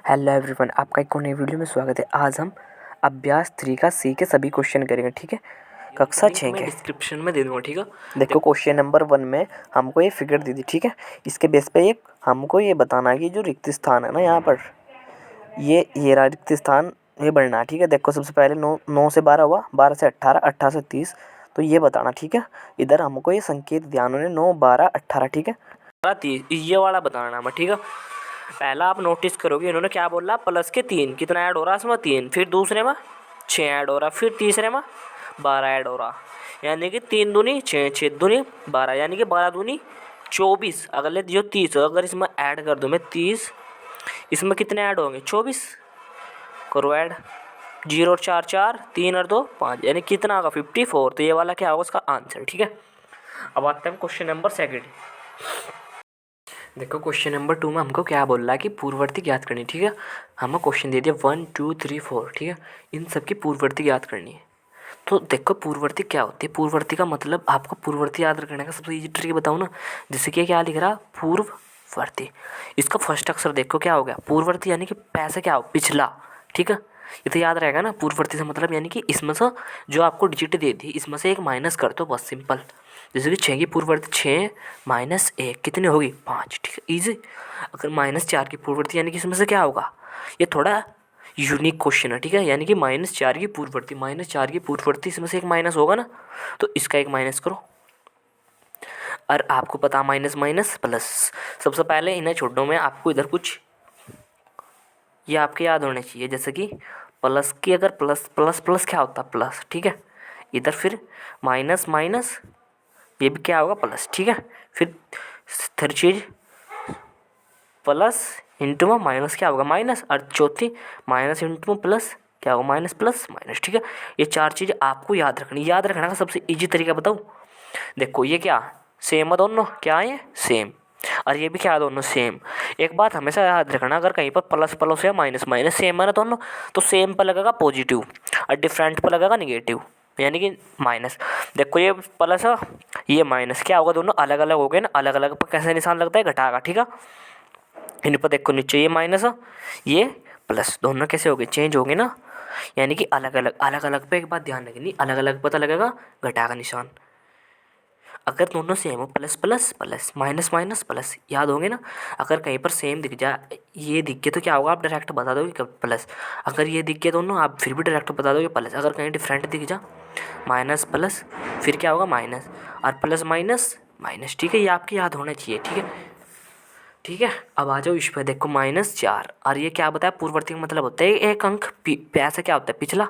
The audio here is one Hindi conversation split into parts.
हेलो एवरीवन, आपका एक और नई वीडियो में स्वागत है। आज हम अभ्यास 3 का सी के सभी क्वेश्चन करेंगे। ठीक है, कक्षा 6 के डिस्क्रिप्शन में दे दूंगा। ठीक है, देखो क्वेश्चन नंबर 1 में हमको ये फिगर दी थी। ठीक है, इसके बेस पे एक हमको ये बताना है कि जो रिक्त स्थान है ना यहाँ पर, ये रहा रिक्त स्थान, ये बढ़ना है। ठीक है, देखो सबसे पहले 9 से 12 हुआ, 12 से 18, 18 से 30, तो ये बताना। ठीक है, इधर हमको ये संकेत ध्यान होने 9, 12, 18। ठीक है, ये वाला बताना है। ठीक है, पहला आप नोटिस करोगे इन्होंने क्या बोला, प्लस के 3 कितना ऐड हो रहा है इसमें 3, फिर दूसरे में 6 ऐड हो रहा, फिर तीसरे में 12 ऐड हो रहा, यानी कि 3 दूनी 6, 6 दूनी 12, यानी कि 12 दूनी 24। अगले जो 30 अगर इसमें ऐड कर दूँ मैं 30, इसमें कितने ऐड होंगे 24, करो ऐड। 0 और 4 4, 3 और 2 5, यानी कितना होगा 54। तो ये वाला क्या होगा उसका आंसर। ठीक है, अब आते हैं क्वेश्चन नंबर 2। देखो क्वेश्चन नंबर 2 में हमको क्या बोल रहा है कि पूर्ववर्ती ज्ञात करनी। ठीक है, हमें क्वेश्चन दे दिया 1 2 3 4। ठीक है, इन सब की पूर्ववर्ती ज्ञात करनी है। तो देखो पूर्ववर्ती क्या होती है। पूर्ववर्ती का मतलब आपको पूर्ववर्ती याद रखने का सबसे इजी ट्रिक बताऊँ ना, जैसे कि क्या लिख रहा पूर्ववर्ती, इसका फर्स्ट अक्षर देखो क्या हो गया पूर्ववर्ती, यानी कि पैसे क्या हो पिछला। ठीक है, ये तो याद रहेगा ना। पूर्ववर्ती से मतलब यानी कि इसमें से जो आपको डिजिट दे दी इसमें से एक माइनस कर दो, बस सिंपल। जैसे कि 6 की पूर्ववर्ती 6 माइनस 1 कितनी होगी 5। ठीक है, ईजी। अगर -4 की पूर्ववर्ती यानी कि इसमें से क्या होगा, ये थोड़ा यूनिक क्वेश्चन है। ठीक है, यानी कि -4 की पूर्ववर्ती, -4 की पूर्ववर्ती इसमें से एक माइनस होगा ना, तो इसका एक माइनस करो। और आपको पता माइनस माइनस प्लस, सबसे पहले इन्हें छोड़ो में आपको इधर कुछ ये आपके याद होने चाहिए। जैसे कि प्लस की अगर प्लस प्लस प्लस क्या होता है प्लस। ठीक है, इधर फिर माइनस माइनस ये भी क्या होगा प्लस। ठीक है, फिर थर्ड चीज प्लस इंटू में माइनस क्या होगा माइनस, और चौथी माइनस इंटू में प्लस क्या होगा माइनस प्लस माइनस। ठीक है, ये 4 चीज़ आपको याद रखनी। याद रखने का सबसे इजी तरीका बताऊँ, देखो ये क्या सेम है, दोनों क्या है सेम, और ये भी क्या है दोनों सेम। एक बात हमेशा याद रखना, अगर कहीं पर प्लस प्लस या माइनस माइनस सेम है ना दोनों, तो सेम पर लगेगा पॉजिटिव और डिफरेंट पर लगेगा निगेटिव, यानी कि माइनस। देखो ये प्लस है ये माइनस, क्या होगा दोनों अलग अलग हो गए ना, अलग अलग पर कैसे निशान लगता है घटाएगा। ठीक है, इन पर देखो नीचे ये माइनस है ये प्लस, दोनों कैसे हो गए चेंज हो गए ना, यानी कि अलग अलग पे एक बात ध्यान रखनी, अलग अलग पता लगेगा घटा का निशान। अगर दोनों सेम हो plus plus plus minus minus plus, याद होंगे ना। अगर कहीं पर सेम दिख जाए, ये दिख गया तो क्या होगा आप डायरेक्ट बता दोगे कब प्लस, अगर ये दिख गया दोनों आप फिर भी डायरेक्ट बता दोगे प्लस। अगर कहीं डिफरेंट दिख जा माइनस प्लस फिर क्या होगा माइनस, और प्लस माइनस माइनस। ठीक है, ये आपकी याद होना चाहिए। ठीक है, ठीक है, अब आ जाओ इस पर देखो -4, और ये क्या बताया पूर्ववर्ती का मतलब होता है एक अंक पैसा क्या होता है पिछला,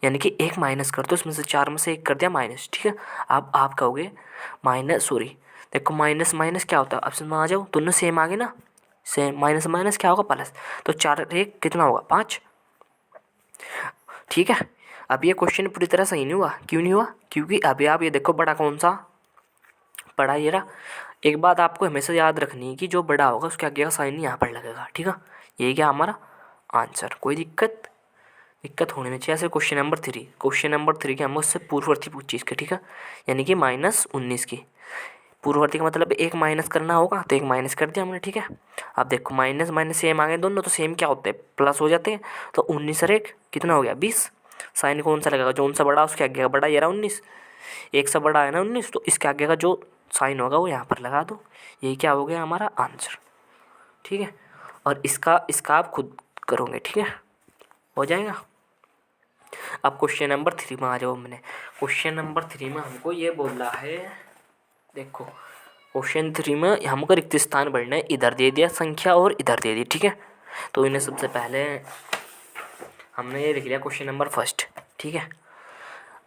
यानी कि एक माइनस कर दो इसमें से, 4 में से एक कर दिया माइनस। ठीक है, अब आप कहोगे देखो माइनस माइनस क्या होता है, ऑप्शन में आ जाओ, दोनों सेम आ गए ना, सेम माइनस माइनस क्या होगा प्लस, तो 4 1 कितना होगा 5। ठीक है, अब ये क्वेश्चन पूरी तरह सही नहीं हुआ, क्यों नहीं हुआ, क्योंकि अभी आप ये देखो बड़ा कौन सा बड़ा ये रहा। एक बात आपको हमेशा याद रखनी है कि जो बड़ा होगा उसके आगे का साइन यहाँ पर लगेगा। ठीक है, यही क्या हमारा आंसर, कोई दिक्कत होनी नहीं चाहिए। ऐसे क्वेश्चन नंबर 3 के हम उससे पूर्ववर्ती पूछी इसके। ठीक है, यानी कि -19 की पूर्ववर्ती का मतलब एक माइनस करना होगा, तो एक माइनस कर दिया हमने। ठीक है, अब देखो माइनस माइनस सेम आ गए दोनों, तो सेम क्या होते हैं प्लस हो जाते हैं, तो 19 और 1 कितना हो गया 20। साइन कौन सा लगेगा, जो उनसे बड़ा उसके आगे का बड़ा, ये रहा 19, एक से बड़ा है ना 19, तो इसके आगे का जो साइन होगा वो यहाँ पर लगा दो, यही क्या हो गया हमारा आंसर। ठीक है, और इसका आप खुद करोगे। ठीक है, हो जाएगा। अब क्वेश्चन नंबर 3 में आ जाओ। मैंने क्वेश्चन नंबर 3 में हमको ये बोला है, देखो क्वेश्चन 3 में हमको रिक्त स्थान बढ़ना है, इधर दे दिया संख्या और इधर दे दी। ठीक है, तो इन्हें सबसे पहले हमने ये लिख लिया क्वेश्चन नंबर फर्स्ट। ठीक है,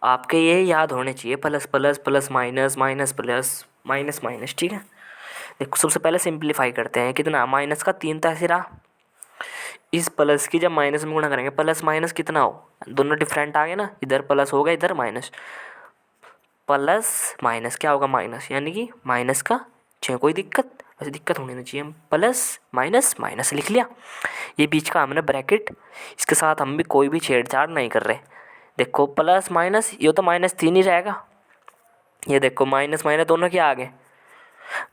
आपके ये याद होने चाहिए plus plus plus minus minus plus minus minus. ठीक है, देखो सबसे पहले सिंप्लीफाई करते हैं, कितना माइनस का 3 था सिरा, इस प्लस की जब माइनस में गुणा करेंगे प्लस माइनस कितना हो, दोनों डिफरेंट आ गए ना, इधर प्लस होगा इधर माइनस, प्लस माइनस क्या होगा माइनस, यानी कि माइनस का 6, कोई दिक्कत वैसे दिक्कत होनी नहीं चाहिए। हम प्लस माइनस माइनस लिख लिया, ये बीच का हमने ब्रैकेट, इसके साथ हम भी कोई भी छेड़छाड़ नहीं कर रहे। देखो प्लस माइनस ये तो -3 ही रहेगा, ये देखो माइनस माइनस दोनों क्या आगे,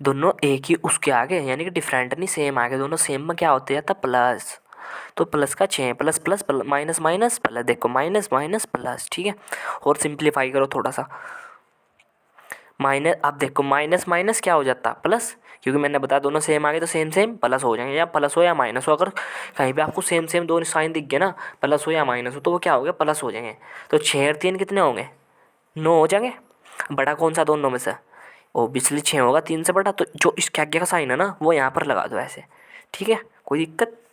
दोनों एक ही उसके आगे, यानी कि डिफरेंट नहीं सेम आगे, दोनों सेम में क्या होते जाता प्लस, तो प्लस का 6 plus plus minus minus plus, देखो माइनस माइनस प्लस, ठीक है। और सिंप्लीफाई करो थोड़ा सा, माइनस, अब देखो माइनस माइनस क्या हो जाता प्लस, क्योंकि मैंने बताया दोनों सेम आ गए तो सेम सेम प्लस हो जाएंगे, या प्लस हो या माइनस हो। अगर कहीं पे आपको सेम सेम दो साइन दिख गए ना, प्लस हो या माइनस हो, तो वो क्या हो गया प्लस हो जाएंगे। तो 6 और 3 कितने होंगे, 9 हो जाएंगे। बड़ा कौन सा दोनों में से, ओबियसली 6 होगा 3 से बड़ा। तो जो इसके आगे का साइन है ना वो यहाँ पर लगा दो ऐसे, ठीक है, कोई दिक्कत।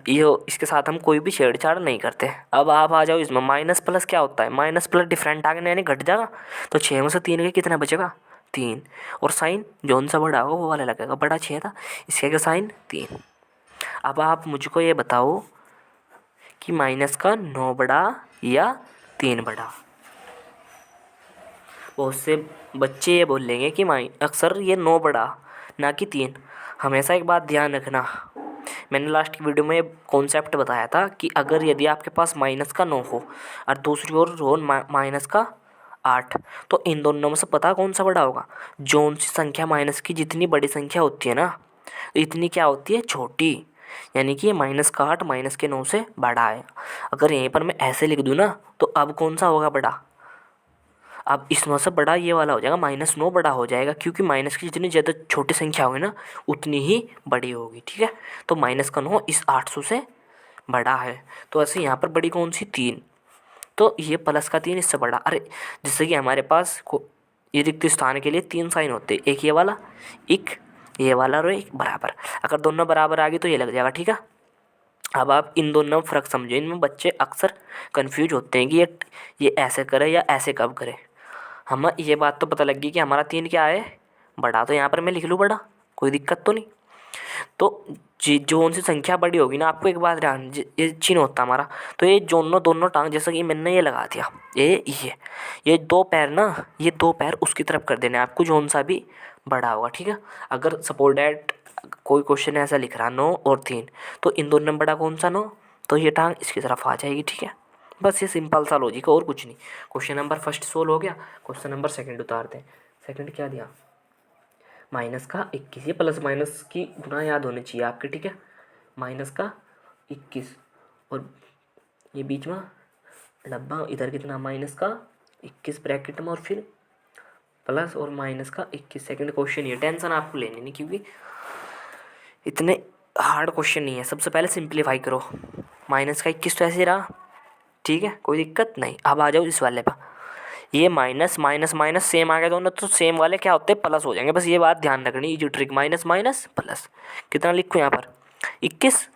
ये इसके साथ हम कोई भी छेड़छाड़ नहीं करते। अब आप आ जाओ इसमें, माइनस प्लस क्या होता है, माइनस प्लस डिफरेंट आ गया यानी घट जाएगा। तो 6 में से 3 के कितना बचेगा, 3। और साइन जौन सा बड़ा होगा वो वाला लगेगा, बड़ा 6 था, इसके आगे साइन 3। अब आप मुझको ये बताओ कि माइनस का 9 बड़ा या 3 बड़ा। बहुत से बच्चे ये बोलेंगे कि अक्सर ये 9 बड़ा ना कि 3। हमेशा एक बात ध्यान रखना, मैंने लास्ट की वीडियो में कॉन्सेप्ट बताया था कि अगर यदि आपके पास माइनस का 9 हो और दूसरी ओर हो माइनस का 8, तो इन दोनों में से पता कौन सा बड़ा होगा। जौन सी संख्या माइनस की जितनी बड़ी संख्या होती है ना, इतनी क्या होती है छोटी, यानी कि ये माइनस का 8 माइनस के 9 से बड़ा है। अगर यहीं पर मैं ऐसे लिख दूँ ना, तो अब कौन सा होगा बड़ा, अब इस 9 से बड़ा ये वाला हो जाएगा, -9 बड़ा हो जाएगा, क्योंकि माइनस की जितनी ज़्यादा छोटी संख्या होगी ना उतनी ही बड़ी होगी, ठीक है। तो माइनस का 9 इस 800 से बड़ा है। तो ऐसे यहाँ पर बड़ी कौन सी, 3। तो ये प्लस का 3 इससे बड़ा। अरे जैसे कि हमारे पास ये रिक्त स्थान के लिए 3 साइन होते हैं, एक ये वाला, एक ये वाला और एक बराबर। अगर दोनों बराबर आ गई तो ये लग जाएगा, ठीक है। अब आप इन दोनों में फ़र्क समझो, इनमें बच्चे अक्सर कंफ्यूज होते हैं कि ये ऐसे करे या ऐसे कब करे। हमें ये बात तो पता लग गई कि हमारा 3 क्या है, बड़ा। तो यहाँ पर मैं लिख लूँ बड़ा, कोई दिक्कत तो नहीं। तो जो सी संख्या बड़ी होगी ना, आपको एक बात ध्यान, ये चिन्ह होता हमारा। तो ये दोनों टांग, जैसा कि मैंने ये लगा दिया, ये 2 पैर ना, ये 2 पैर उसकी तरफ कर देने आपको, जौन सा भी बड़ा होगा, ठीक है। अगर सपोज डैट कोई क्वेश्चन ऐसा लिख रहा 9 और 3, तो इन दोनों में बड़ा कौन सा 9, तो ये टांग इसकी तरफ आ जाएगी, ठीक है। बस ये सिंपल सा लॉजिक है और कुछ नहीं। क्वेश्चन नंबर फर्स्ट सोल्व हो गया। क्वेश्चन नंबर सेकंड उतारते हैं। सेकंड क्या दिया, माइनस का 21, ये प्लस माइनस की गुना याद होनी चाहिए आपके, ठीक है। माइनस का 21 और ये बीच में डब्बा, इधर कितना माइनस का 21 ब्रैकेट में और फिर प्लस और माइनस का 21। सेकंड क्वेश्चन, ये टेंशन आपको लेनी नहीं क्योंकि इतने हार्ड क्वेश्चन नहीं है। सबसे पहले सिंप्लीफाई करो, माइनस का 21 तो ऐसे रहा, ठीक है, कोई दिक्कत नहीं। अब आ जाओ इस वाले पर, ये माइनस माइनस माइनस सेम आ गया दोनों, तो सेम वाले क्या होते हैं, प्लस हो जाएंगे। बस ये बात ध्यान रखनी, ये जो ट्रिक, माइनस माइनस प्लस। कितना लिखूँ यहाँ पर, 21,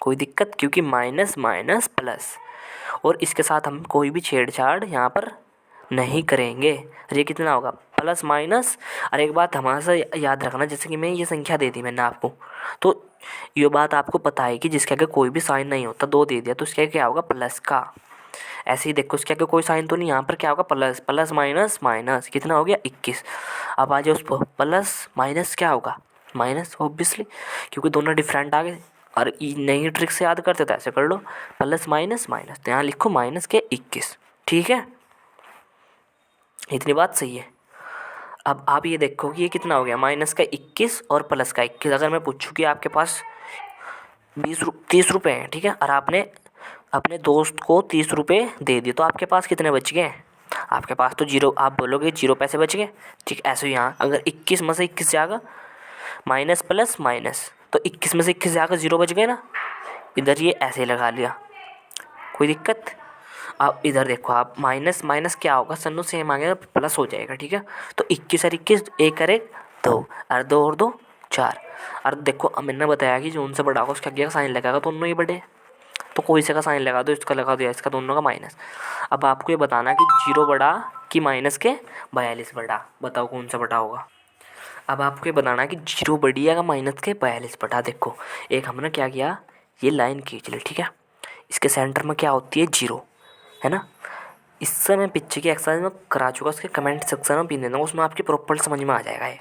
कोई दिक्कत, क्योंकि माइनस माइनस प्लस। और इसके साथ हम कोई भी छेड़छाड़ यहाँ पर नहीं करेंगे। ये कितना होगा, प्लस माइनस। और एक बात हमारा याद रखना, जैसे कि मैं ये संख्या दे दी मैंने आपको, तो ये बात आपको पता है कि जिसके आगे कोई भी साइन नहीं होता, 2 दे दिया तो उसके आगे क्या होगा, प्लस का। ऐसे ही देखो, इसके आगे कोई साइन तो नहीं, यहाँ पर क्या होगा, प्लस, प्लस माइनस माइनस, कितना हो गया 21। अब आ जाओ उस पर, प्लस माइनस क्या होगा, माइनस ऑब्वियसली, क्योंकि दोनों डिफरेंट आ गए। और नई ट्रिक से याद करते तो ऐसे कर लो, प्लस माइनस माइनस, तो यहाँ लिखो माइनस के 21, ठीक है। इतनी बात सही है। अब आप ये देखो कि ये कितना हो गया, माइनस का 21 और प्लस का 21। अगर मैं पूछूँ कि आपके पास 30 रुपये हैं, ठीक है, और आपने अपने दोस्त को 30 रुपये दे दिए, तो आपके पास कितने बच गए, आपके पास तो 0, आप बोलोगे 0 पैसे बच गए, ठीक। ऐसे ही यहाँ अगर 21 में से 21 जाएगा, माइनस प्लस माइनस, तो 21 में से 21 जाकर 0 बच गए ना। इधर ये ऐसे ही लगा लिया, कोई दिक्कत। अब इधर देखो आप, माइनस माइनस क्या होगा, सन्नो सेम आ गया, प्लस हो जाएगा, ठीक है। तो 21 और 21, 1 और 1 2, और 2 और 2 4। और देखो अब मैंने बताया कि जो उनसे बड़ा होगा उसका आगे साइन लगाएगा, तो दोनों ही बड़े, तो कोई से का साइन लगा दो, इसका लगा दो या इसका, दोनों का माइनस। अब आपको ये बताना कि 0 बड़ा कि माइनस के 42 बड़ा, बताओ कौन सा बड़ा होगा। अब आपको ये बताना है कि 0 बड़ी है माइनस के 42 बड़ा। देखो एक हमने क्या किया, ये लाइन खींच ली, ठीक है। इसके सेंटर में क्या होती है, 0, है ना। इससे मैं पीछे की एक्सरसाइज में करा चुका, उसके कमेंट सेक्शन में पिन देना, उसमें आपकी प्रॉपर समझ में आ जाएगा ये।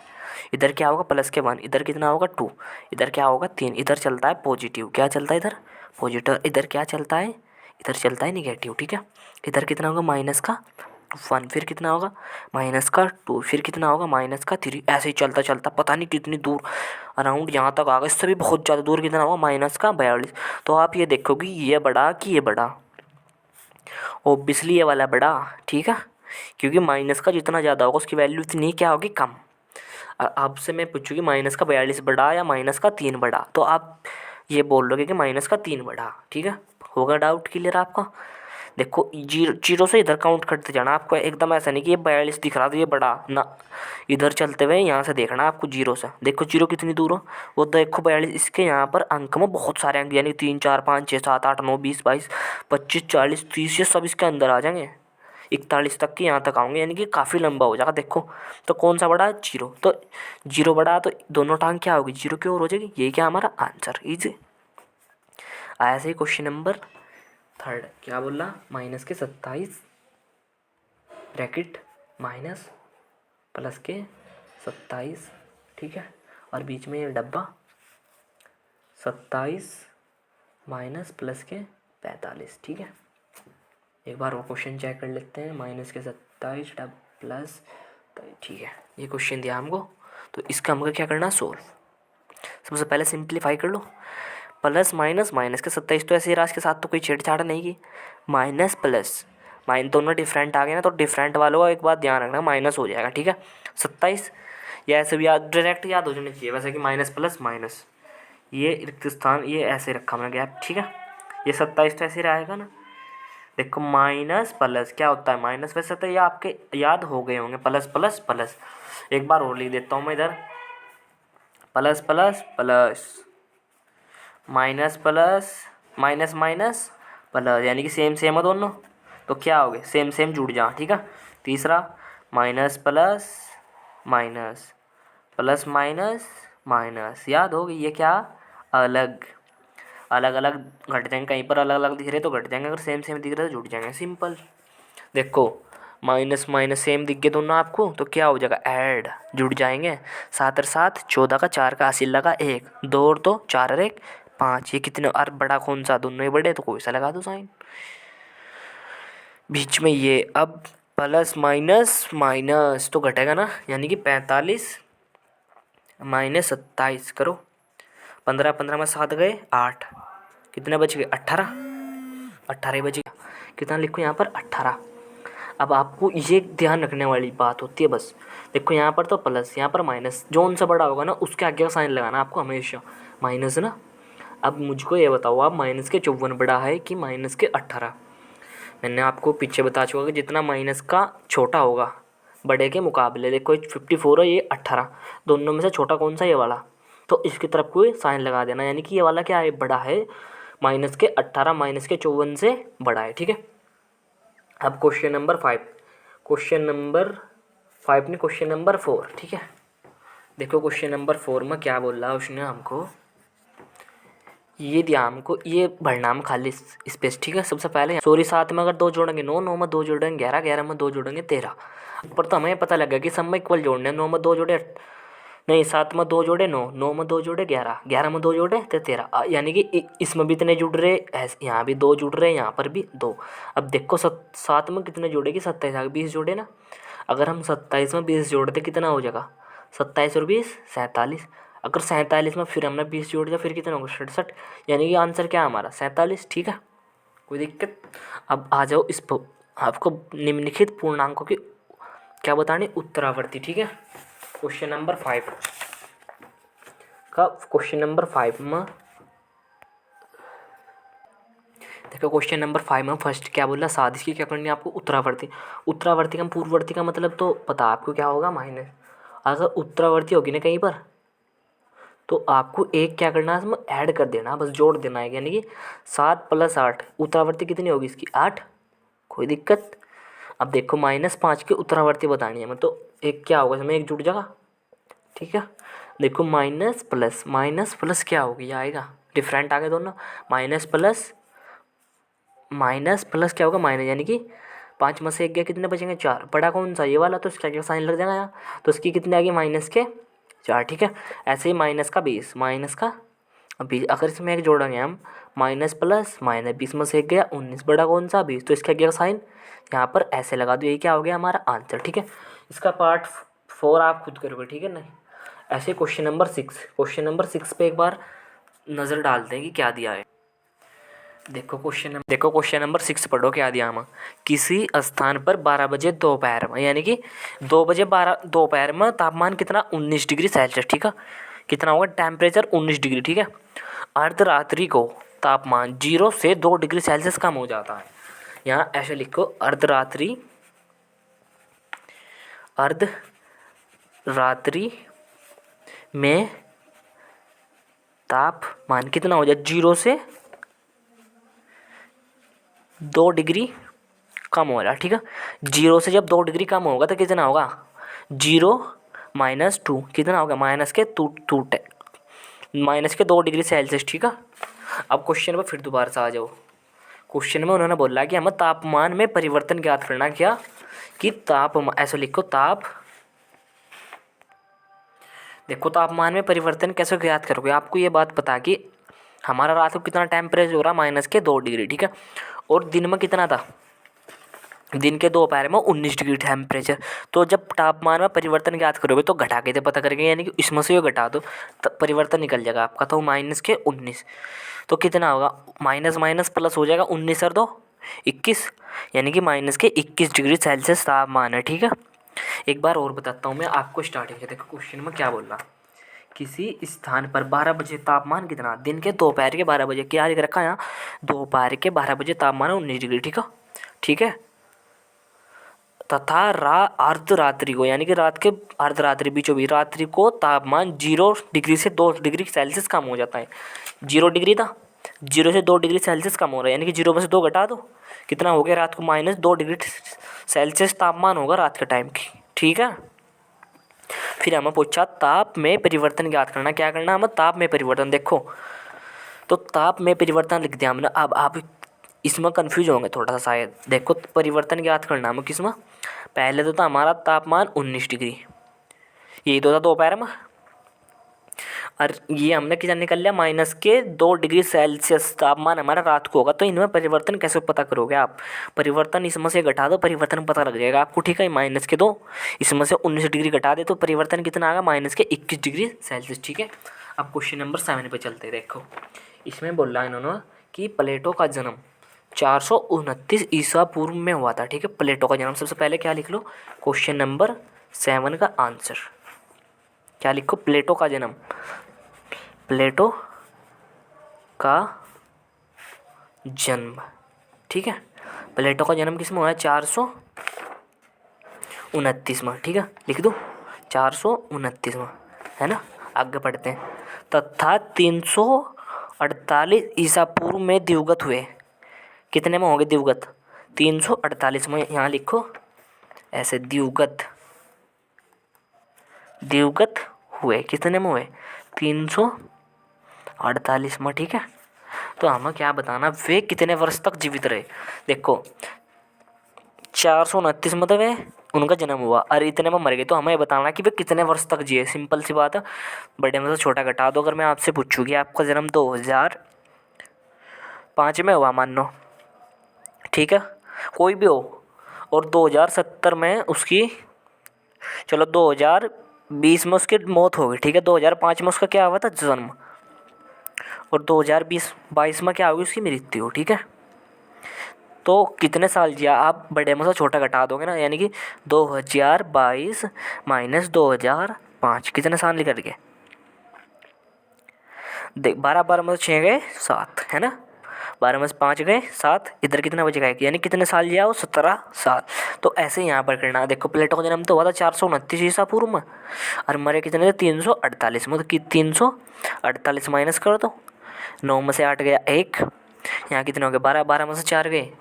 इधर क्या होगा, प्लस के 1, इधर कितना होगा 2, इधर क्या होगा 3, इधर चलता है पॉजिटिव, क्या चलता है इधर पॉजिटिव, इधर क्या चलता है, इधर चलता है निगेटिव, ठीक है। इधर कितना होगा माइनस का 1, फिर कितना होगा माइनस का 2, फिर कितना होगा माइनस का 3, ऐसे ही चलता चलता पता नहीं कितनी दूर अराउंड यहाँ तक आ गया। इससे भी बहुत ज़्यादा दूर कितना होगा माइनस का 42। तो आप ये देखो कि ये बड़ा कि ये बड़ा, ओब्वियसली ये वाला बड़ा, ठीक है, क्योंकि माइनस का जितना ज़्यादा होगा उसकी वैल्यू इतनी क्या होगी कम। आपसे मैं पूछूँ कि माइनस का 42 बड़ा या माइनस का 3 बड़ा, तो आप ये बोल लोगे कि माइनस का 3 बड़ा, ठीक है। होगा डाउट क्लियर आपका। देखो जीरो जीरो से इधर काउंट करते जाना आपको, एकदम ऐसा नहीं कि ये 42 दिख रहा था ये बड़ा ना, इधर चलते हुए यहाँ से देखना आपको जीरो से। देखो जीरो कितनी दूर हो, वो देखो 42, इसके यहाँ पर अंक में बहुत सारे अंक यानी 3 4 5 6 7 8 9 20 22 25 40 30 ये सब इसके अंदर आ जाएंगे, 41 तक के यहाँ तक आएंगे, यानी कि काफ़ी लंबा हो जाएगा। देखो तो कौन सा बड़ा है, जीरो, तो जीरो बड़ा तो दोनों टांग क्या होगी जीरो की ओर हो जाएगी, यही क्या हमारा आंसर इजी। ऐसे ही क्वेश्चन नंबर 3 क्या बोला, माइनस के 27 ब्रैकेट माइनस प्लस के 27, ठीक है, और बीच में ये डब्बा 27 माइनस प्लस के 45, ठीक है। एक बार वो क्वेश्चन चेक कर लेते हैं, माइनस के 27 डब प्लस, ठीक है, ये क्वेश्चन दिया हमको, तो इसका हमको क्या करना, सोल्व। सबसे पहले सिंप्लीफाई कर लो, प्लस माइनस माइनस के 27 तो ऐसे ही रहा, इसके साथ तो कोई छेड़छाड़ नहीं की, माइनस प्लस दोनों डिफरेंट आ गए ना, तो डिफरेंट वालों का एक बात ध्यान रखना माइनस हो जाएगा, ठीक है। 27 या ऐसे भी याद डायरेक्ट याद हो जाना चाहिए वैसे कि माइनस प्लस माइनस, ये रिक्त स्थान ये ऐसे रखा मैंने गैप, ठीक है। ये 27 तो ऐसे ही रहेगा ना। देखो माइनस प्लस क्या होता है माइनस, वैसे तो ये आपके याद हो गए होंगे, प्लस प्लस प्लस, एक बार और लिख देता हूँ मैं इधर, plus plus plus minus plus minus minus plus, यानी कि सेम सेम है दोनों, तो क्या हो गए सेम सेम जुड़ जा, ठीक है। तीसरा minus plus minus plus minus minus, याद हो गई, ये क्या अलग अलग अलग घट जाएंगे, कहीं पर अलग अलग दिख रहे तो घट जाएंगे, अगर सेम सेम दिख रहे तो जुड़ जाएंगे, सिंपल। देखो माइनस माइनस सेम दिख गए दोनों आपको, तो क्या हो जाएगा ऐड, जुड़ जाएंगे, 7 और 7 14 का 4 का हासिल लगा 1 2 और 2 4 और 1 5, ये कितने और बड़ा कौन सा, दोनों ही बड़े, तो कोई सा लगा दो साइन बीच में ये। अब प्लस माइनस माइनस तो घटेगा ना, यानी कि 45 माइनस 27 करो, 15 15 में 7 गए 8, कितने बच गए 18, 18 ही बच गया, कितना लिखो यहाँ पर 18। अब आपको ये ध्यान रखने वाली बात होती है बस, देखो यहाँ पर तो प्लस यहाँ पर माइनस, जो उनसे बड़ा होगा ना उसके आगे का साइन लगाना आपको हमेशा, माइनस ना। अब मुझको ये बताओ आप माइनस के 54 बड़ा है कि माइनस के 18, मैंने आपको पीछे बता चुका कि जितना माइनस का छोटा होगा बड़े के मुकाबले, देखो 54 है ये 18, दोनों में से छोटा कौन सा ये वाला, तो इसकी तरफ कोई साइन लगा देना, यानी कि ये वाला क्या है बड़ा है, माइनस के 18 माइनस के 54 से बड़ा है, ठीक है। अब क्वेश्चन नंबर 5, क्वेश्चन नंबर 5 नहीं क्वेश्चन नंबर 4, ठीक है। देखो क्वेश्चन नंबर 4 में क्या बोल रहा है उसने हमको, ये दिया हमको, ये भरना हम खाली स्पेस, ठीक है। सबसे पहले सॉरी 7 में अगर 2 जोड़ेंगे 9, 9 में 2 जोड़ेंगे 11, 11 में 2 जोड़ेंगे 13, पर तो हमें पता लगा कि सब में इक्वल जोड़ने, 9 में 2 जोड़े नहीं, 7 में 2 जोड़े 9, 9 में 2 जोड़े 11, 11 में 2 जोड़े तो 13, यानी कि इसमें भी इतने जुड़ रहे, यहाँ भी 2 जुड़ रहे, यहाँ पर भी 2। अब देखो 7 में कितने जोड़ेगी 27, आगे 20 जोड़े ना, अगर हम 27 में 20 जोड़ते कितना हो जाएगा 27 और 20 47, अगर 47 में फिर हमने 20 जोड़ दिया फिर कितना होगा 67, यानी कि आंसर क्या है हमारा 47, ठीक है, कोई दिक्कत। अब आ जाओ इस आपको निम्नलिखित पूर्णांकों की क्या बतानी उत्तरावर्ती, ठीक है। क्वेश्चन नंबर 5 का क्वेश्चन नंबर 5 में देखो, क्वेश्चन नंबर 5 में फर्स्ट क्या बोला, साजिश की क्या करनी है आपको उत्तरावर्ती, उत्तरावर्ती का पूर्ववर्ती का मतलब तो पता आपको क्या होगा माइनस, अगर उत्तरावर्ती होगी ना कहीं पर तो आपको एक क्या करना है इसमें ऐड कर देना, बस जोड़ देना है, यानी कि 7 + 8 उत्तरावर्ती कितनी होगी इसकी 8, कोई दिक्कत। अब देखो -5 की उत्तरावर्ती बतानी है, मतलब एक क्या होगा इसमें एक जुड़ जाएगा, ठीक है। देखो माइनस प्लस क्या होगी आएगा, डिफरेंट आ गए दोनों, माइनस प्लस क्या होगा माइनस, यानी कि 5 में से 1 गया कितने बचेंगे 4, बड़ा कौन सा ये वाला, तो इसका क्या साइन लग जाएगा यहाँ, तो इसकी कितने आ गई -4, ठीक है। ऐसे ही माइनस का अभी अगर इसमें एक जोड़ेंगे हम माइनस प्लस माइनस, 20 में से एक गया 19, बड़ा कौन सा 20, तो इसका गया साइन यहाँ पर ऐसे लगा दो, यही क्या हो गया हमारा आंसर। ठीक है, इसका पार्ट 4 आप खुद करोगे। ठीक है नहीं, ऐसे क्वेश्चन नंबर 6 पे एक बार नज़र डालते हैं कि क्या दिया है। देखो क्वेश्चन नंबर 6 पढ़ो क्या दिया हमें। किसी स्थान पर 12 बजे दोपहर में, यानी कि 2 बजे 12 दोपहर में तापमान कितना 19 डिग्री सेल्सियस। ठीक है, कितना होगा टेम्परेचर 19 डिग्री। ठीक है, अर्धरात्रि को तापमान 0 से 2 डिग्री सेल्सियस कम हो जाता है। यहाँ ऐसे लिखो अर्धरात्रि में तापमान कितना हो जाए 0 से 2 डिग्री कम हो रहा है। ठीक है, 0 से जब 2 डिग्री कम होगा तो कितना होगा 0 माइनस 2, कितना होगा माइनस के 2 डिग्री सेल्सियस। ठीक है, अब क्वेश्चन में फिर दोबारा से आ जाओ। क्वेश्चन में उन्होंने बोला कि हमें तापमान में परिवर्तन ज्ञात करना, क्या कि ऐसे लिखो देखो तापमान में परिवर्तन कैसे ज्ञात करोगे। आपको ये बात पता कि हमारा रात को कितना टेम्परेचर हो रहा माइनस के 2 डिग्री। ठीक है, और दिन में कितना था, दिन के दोपहर में 19 डिग्री टेम्परेचर। तो जब तापमान में परिवर्तन ज्ञात करोगे तो घटा के तो पता करेंगे, यानी कि इसमें से ये घटा दो तो परिवर्तन निकल जाएगा आपका। तो माइनस के 19 तो कितना होगा, माइनस माइनस प्लस हो जाएगा 19 और 2 21, यानी कि माइनस के 21 डिग्री सेल्सियस तापमान है। ठीक है, एक बार और बताता हूँ मैं आपको स्टार्टिंग से। देखो क्वेश्चन में क्या बोल रहा, किसी स्थान पर 12 बजे तापमान कितना, दिन के दोपहर के 12 बजे, क्या लिख रखा है यहाँ दोपहर के 12 बजे तापमान 19 डिग्री। ठीक है, ठीक है, तथा अर्धरात्रि को, यानी कि रात के अर्धरात्रि बीचों बीच रात्रि को तापमान 0 डिग्री से 2 डिग्री सेल्सियस कम हो जाता है। 0 डिग्री था, 0 से 2 डिग्री सेल्सियस कम हो रहा है, यानी कि 0 में से 2 घटा दो, कितना हो गया रात को माइनस 2 डिग्री सेल्सियस तापमान होगा रात के टाइम की। ठीक है, फिर हमें पूछा ताप में परिवर्तन ज्ञात करना, क्या करना हमें ताप में परिवर्तन। देखो तो ताप में परिवर्तन लिख दिया हमने। अब आप इसमें कंफ्यूज होंगे थोड़ा सा शायद। देखो परिवर्तन ज्ञात करना हमें किसमें, पहले तो था हमारा तापमान 19 डिग्री, यही तो था दोपहर में, और ये हमने कितना निकल लिया माइनस के 2 डिग्री सेल्सियस तापमान हमारा रात को होगा। तो इनमें परिवर्तन कैसे पता करोगे आप, परिवर्तन इसमें से घटा दो, परिवर्तन पता लग जाएगा आपको। ठीक है, माइनस के 2 इसमें से 19 डिग्री घटा दे तो परिवर्तन कितना आएगा माइनस के 21 डिग्री सेल्सियस। ठीक है, अब क्वेश्चन नंबर 7 पे चलते। देखो इसमें बोला इन्होंने कि प्लेटो का जन्म 429 ईसा पूर्व में हुआ था। ठीक है, प्लेटो का जन्म, सबसे पहले क्या लिख लो क्वेश्चन नंबर 7 का आंसर क्या लिखो, प्लेटो का जन्म, प्लेटो का जन्म। ठीक है, प्लेटो का जन्म किस में हुआ है 429 में। ठीक है, लिख दो 429 में, है ना। आगे पढ़ते हैं, तथा 348 ईसा पूर्व में दिवगत हुए। कितने में होंगे दिवगत, 348 में। यहाँ लिखो ऐसे दिवगत हुए, कितने में हुए 348 में। ठीक है, तो हमें क्या बताना वे कितने वर्ष तक जीवित रहे। देखो 429 में तो वे उनका जन्म हुआ और इतने में मर गए, तो हमें ये बताना कि वे कितने वर्ष तक जिए। सिंपल सी बात है, बड़े में से छोटा घटा दो। अगर मैं आपसे पूछूँ कि आपका जन्म 2005 में हुआ मान लो, ठीक है, कोई भी हो, और 2070 में उसकी, चलो 2020 में उसकी मौत हो गई। ठीक है, 2005 में उसका क्या हुआ था जन्म, और 2022 में क्या होगी उसकी मृत्यु। ठीक है, तो कितने साल जिया आप बड़े में से छोटा घटा दोगे ना, यानी कि 2022 माइनस 2005 कितने साल निकल गए, देख 12 में से 6 गए 7, है ना, 12 में से 5 गए 7, इधर कितना बचेगा, यानी कितने साल जिया वो 17 साल। तो ऐसे यहाँ पर करना। देखो प्लेटो का जन्म तो हुआ था 429 ईसा पूर्व में, और मरे कितने थे 348 में। तो 348 माइनस कर दो, 9 में से 8 गया 1, यहाँ कितने हो गए 12, 12 में से 4 गए,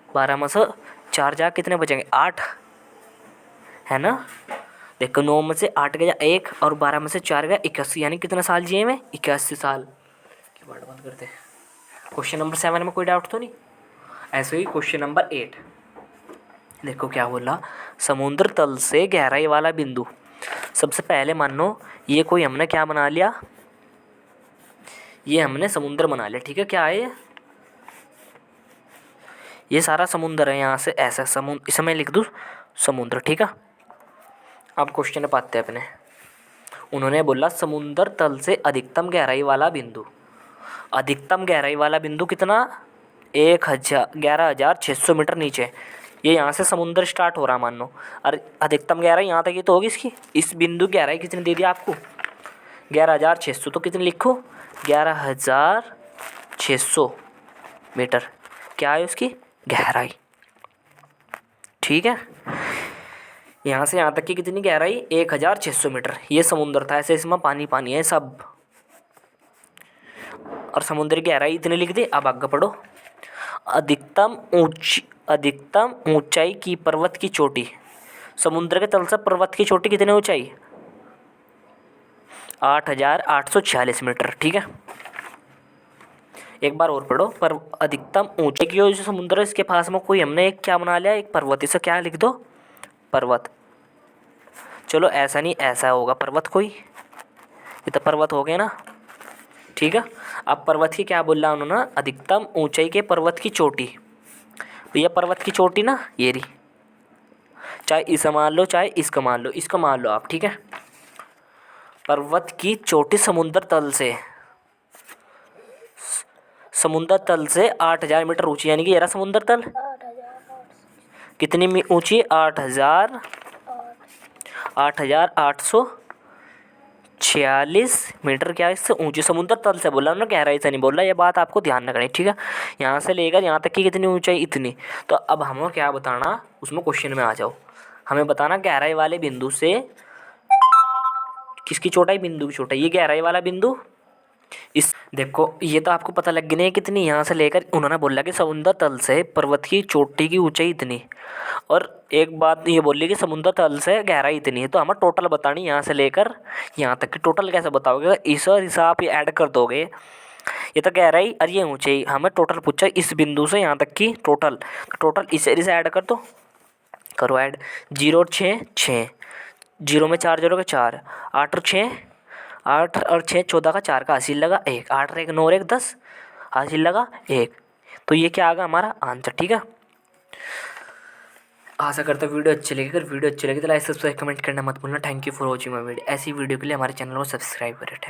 12 में से 4 जा कितने बचेंगे 8, है ना। देखो 9 में से 8 गया 1 और 12 में से 4 गया 81, यानी कितने साल जिए में 81 साल। की बात बंद करते हैं। क्वेश्चन नंबर 7 में कोई डाउट तो नहीं। ऐसे ही क्वेश्चन नंबर 8 देखो क्या बोला, समुद्र तल से गहराई वाला बिंदु। सबसे पहले मान लो ये कोई हमने क्या बना लिया, ये हमने समुद्र बना लिया, ठीक है। क्या है ये सारा समुद्र है, यहाँ से ऐसा समुद्र, इसमें लिख दूँ समुद्र, ठीक है। अब क्वेश्चन पाते हैं अपने। उन्होंने बोला समुद्र तल से अधिकतम गहराई वाला बिंदु। अधिकतम गहराई वाला बिंदु कितना? 11,600 मीटर नीचे। ये यहाँ से समुद्र स्टार्ट हो रहा मान लो, और अधिकतम गहराई यहाँ तक ही तो होगी इसकी। इस बिंदु की गहराई कितनी दे दी आपको? 11,600। तो कितनी लिखो? 11,600 मीटर क्या है उसकी गहराई, ठीक है। यहाँ से यहाँ तक की कितनी गहराई? 1,600 मीटर। ये समुद्र था, ऐसे इसमें पानी पानी है सब, और समुद्र की गहराई इतनी लिख दी। अब आगे पढ़ो। अधिकतम ऊंचाई की पर्वत की चोटी। समुद्र के तल से पर्वत की चोटी कितनी ऊंचाई? 8,846 मीटर, ठीक है। एक बार और पढ़ो। पर अधिकतम ऊंचाई की जो समुद्र है इसके पास में कोई हमने एक क्या बना लिया? एक पर्वत। इसे क्या लिख दो? पर्वत। चलो ऐसा नहीं, ऐसा होगा पर्वत कोई, ये तो पर्वत हो गया ना, ठीक है। अब पर्वत की क्या बोल रहा उन्होंने? अधिकतम ऊंचाई के पर्वत की चोटी। तो ये पर्वत की चोटी ना, ये रही। चाहे इसे मान लो, चाहे इसको मान लो, इसको मान लो आप, ठीक है। पर्वत की चोटी समुद्र तल से 8,000 मीटर ऊंची, यानी कि ये रहा समुद्र तल। कितनी ऊंची? 8,846 मीटर। क्या इससे ऊंची? समुद्र तल से बोला ना, गहराई से नहीं बोला। ये बात आपको ध्यान रखनी, ठीक है। यहाँ से लेकर यहाँ तक की कितनी ऊंचाई? इतनी। तो अब हमें क्या बताना, उसमें क्वेश्चन में आ जाओ। हमें बताना गहराई वाले बिंदु से किसकी चौड़ाई? बिंदु की चौड़ाई। ये गहराई वाला बिंदु, इस देखो ये तो आपको पता लग गई नहीं कितनी। यहाँ से लेकर उन्होंने बोला कि समुद्र तल से पर्वत की चोटी की ऊंचाई इतनी, और एक बात ये बोली कि समुद्र तल से गहराई इतनी है। तो हमें टोटल बतानी यहाँ से लेकर यहाँ तक की। टोटल कैसे बताओगे? इस और इस आप ये ऐड कर दोगे। ये तो गहराई और ये ऊंचाई, हमें टोटल पूछा इस बिंदु से यहाँ तक की टोटल। टोटल इसे ऐड कर दो, करो ऐड। 0 और 6 6, 0 में 4 0 के 4, 8 और 6 8 और 6 14 का 4 का हासिल लगा 1, 8 और 1 9 और 1 10 हासिल लगा 1। तो ये क्या आ गया हमारा आंसर, ठीक है। आशा करता हूँ वीडियो अच्छी लगी। अगर वीडियो अच्छी लगी तो लाइक सब्सक्राइब कमेंट करना मत भूलना। Thank you for watching my video. ऐसी वीडियो के लिए हमारे चैनल को सब्सक्राइब करें। थैंक